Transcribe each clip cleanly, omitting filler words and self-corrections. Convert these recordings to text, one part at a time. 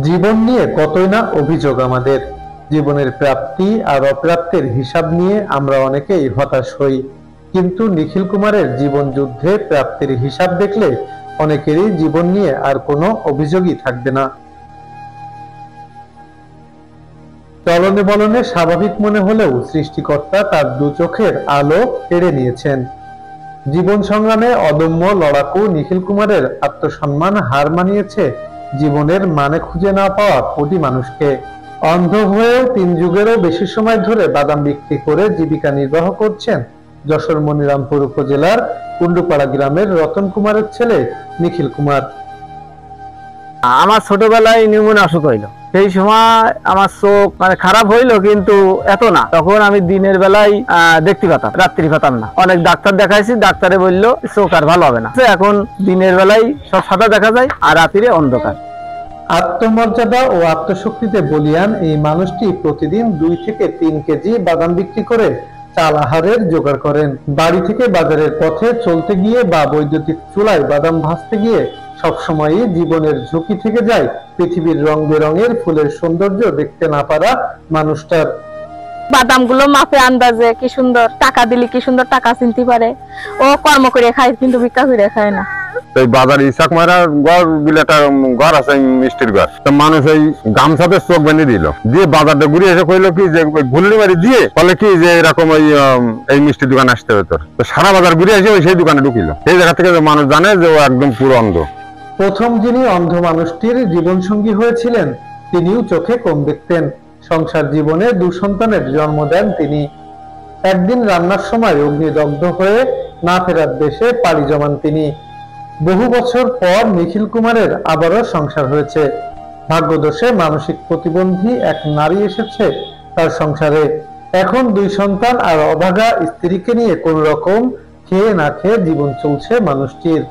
জীবন নিয়ে কতই না অভিযোগ আমাদের। জীবনের প্রাপ্তি আর অপ্রাপ্তির হিসাব নিয়ে আমরা অনেকেই হতাশ হই, কিন্তু নিখিল কুমারের জীবন যুদ্ধে প্রাপ্তির হিসাব দেখলে অনেকেরই জীবন নিয়ে আর কোনো অভিযোগই থাকবে না। চলনে বলনে স্বাভাবিক মনে হলেও সৃষ্টিকর্তা তার দু চোখের আলো কেড়ে নিয়েছেন। জীবন সংগ্রামে অদম্য লড়াকু নিখিল কুমারের আত্মসম্মান হার মানিয়েছে জীবনের মানে খুঁজে না পাওয়া কোটি মানুষকে। অন্ধ হয়েও 3 যুগেরও বেশি সময় ধরে বাদাম বিক্রি করে জীবিকা নির্বাহ করছেন যশোর মনিরামপুর উপজেলার কুন্ডুপাড়া গ্রামের রতন কুমারের ছেলে নিখিল কুমার। আমার ছোটবেলায় নিউমোনিয়া অসুখ হইলো, সেই সময় আমার চোখ খারাপ হইলো, কিন্তু এত না। তখন আমি দিনের বেলায় দেখতে পেতাম, রাত্রি পেতাম না। অনেক ডাক্তার দেখাইছি, ডাক্তারে বললো চোখ আর ভালো হবে না। এখন দিনের বেলায় সব সাদা দেখা যায় আর রাত্রিরে অন্ধকার। আত্মমর্যাদা ও আত্মশক্তিতে বলিয়ান এই মানুষটি প্রতিদিন 2 থেকে 3 কেজি বাদাম বিক্রি করে চাল আহারের জোগাড় করেন। বাড়ি থেকে বাজারের পথে চলতে গিয়ে বা বৈদ্যুতিক চুলায় বাদাম ভাজতে গিয়ে সবসময়ই জীবনের ঝুঁকি থেকে যায় পৃথিবীর রং বেরঙের ফুলের সৌন্দর্য দেখতে না পারা মানুষটার। বাদামগুলো মাপে আন্দাজে কি সুন্দর, টাকা দিলে কি সুন্দর টাকা চিনতে পারে। ও কর্ম করে খায়, কিন্তু ভিক্ষা করে খায় না। এই বাজার ইসাক মারা ঘর বিলেটা ঘর আছে মিষ্টির ঘর, মানুষ এই গামছাতে চোখ বেঁধে দিল, দিয়ে বাজারটা ঘুরে এসে কইলো কি যে ঘুরলি মারি দিয়ে বলে কি যে এরকম এই মিষ্টির দোকানে আসতে হতো। তো সারা বাজার ঘুরে এসে সেই দোকানে ঢুকিল। সেই জায়গা থেকে মানুষ জানে যে ও একদম পুরো অন্ধ। প্রথম যিনি অন্ধ মানুষটির জীবন সঙ্গী হয়েছিলেন তিনিও চোখে কম দেখতেন। সংসার জীবনে 2 সন্তানের জন্ম দেন তিনি। একদিন রান্নার সময় অগ্নিদগ্ধ হয়ে না ফেরার দেশে পাড়ি জমান তিনি। বহু বছর পর নিখিল কুমারের আবারও সংসার হয়েছে। ভাগ্যদোষে মানসিক প্রতিবন্ধী এক নারী এসেছে তার সংসারে। এখন 2 সন্তান আর অভাগা স্ত্রীকে নিয়ে কোন রকম খেয়ে না খেয়ে জীবন চলছে মানুষটির।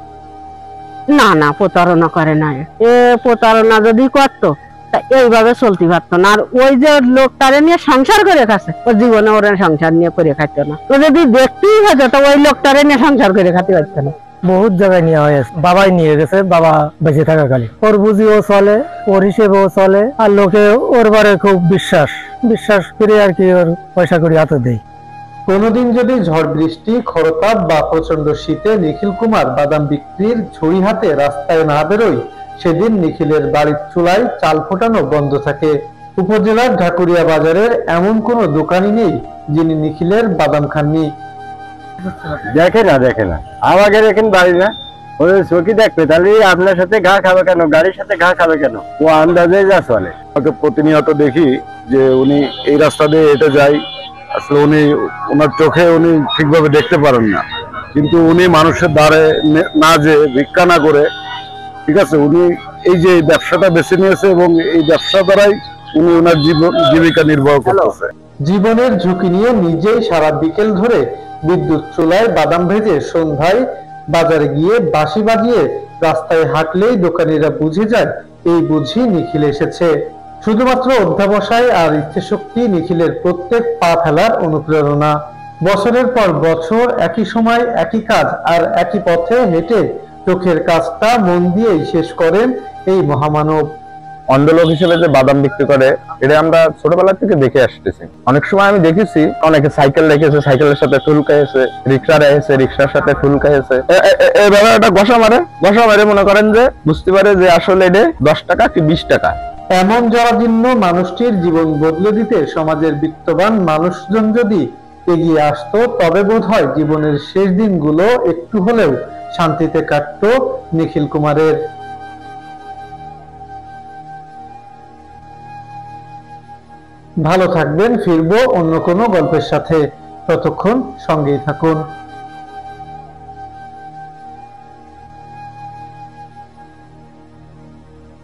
না না, প্রতারণা করে না। এ প্রতারণা যদি করতো তা এইভাবে চলতে পারতো না। আর ওই যে লোকটারে নিয়ে সংসার করে খাচ্ছে, ও জীবনে ওর সংসার নিয়ে করে খাইতো না। ও যদি দেখতেই হতো তো ওই লোকটারে নিয়ে সংসার করে খাতে পারতো না। বহুত জায়গায় নেওয়া হয়েছে, বাবাই নিয়ে গেছে, বাবা বেঁচে থাকাকালীন। ওর বুঝিও চলে, ওর হিসেবেও চলে, আর লোকে ওর বারে খুব বিশ্বাস করে আর কি ওর পয়সা করে হাতে দেয়। কোনদিন যদি ঝড় বৃষ্টি, খরতাপ বা প্রচন্ড শীতে নিখিল কুমার বাদাম বিক্রির ঝুড়ি হাতে রাস্তায় না বেরোয়, সেদিন নিখিলের বাড়ির চুলায় চাল ফোটানো বন্ধ থাকে। উপজেলার ঢাকুরিয়া বাজারের এমন কোন দোকানই নেই যিনি নিখিলের বাদাম খাননি। দেখে না আমাকে দেখেন বাড়ি না, ওদের চোখই দেখবে, তাহলে আপনার সাথে ঘা খাবে কেন, গাড়ির সাথে ঘা খাবে কেন? ও আন্দাজে যা চলে। ওকে প্রতিনিয়ত দেখি যে উনি এই রাস্তা দিয়ে হেঁটে যায়। আসলে উনি ওনার চোখে উনি ঠিকভাবে দেখতে পারেন না, কিন্তু উনি মানুষের দ্বারে না যে ভিক্ষা না করে, ঠিক আছে, উনি এই যে ব্যবসাটা বেছে নিয়েছে এবং এই ব্যবসা দ্বারাই উনি ওনার জীবিকা নির্বাহ করতেছে। জীবনের ঝুঁকি নিয়ে নিজেই সারা বিকেল ধরে বিদ্যুৎ চুলায় বাদাম ভেজে সন্ধ্যায় বাজারে গিয়ে বাঁশি বাজিয়ে রাস্তায় হাঁটলেই দোকানিরা বুঝে যায় এই বুঝি নিখিল এসেছে। শুধুমাত্র অধ্যাবসায় আর ইচ্ছাশক্তি নিখিলের প্রত্যেক পা ফেলার অনুপ্রেরণা। বছরের পর বছর একই সময় একই কাজ আর একই পথে হেঁটে চোখের কাজটা মন দিয়েই শেষ করেন এই মহামানব। অন্ধ লোক হিসেবে যে বাদাম বিক্রি করে, এটা আমরা ছোটবেলা থেকে দেখে আসতেছি। অনেক সময় আমি দেখেছি অনেকে সাইকেল রেখেছে, সাইকেলের সাথে ঠুল খাইছে, রিক্সা রেখেছে, রিক্সার সাথে ঠুল খাইছে। এভাবে একটা ঘষা মারে মনে করেন যে বুঝতে পারে যে আসলে এটা 10 টাকা কি 20 টাকা। এমন জরাজীর্ণ মানুষটির জীবন বদলে দিতে সমাজের বিত্তবান মানুষজন যদি এগিয়ে আসতো, তবে বোধ হয় জীবনের শেষ দিনগুলো একটু হলেও শান্তিতে কাটতো নিখিল কুমারের। ভালো থাকবেন, ফিরবো অন্য কোনো গল্পের সাথে। ততক্ষণ সঙ্গেই থাকুন।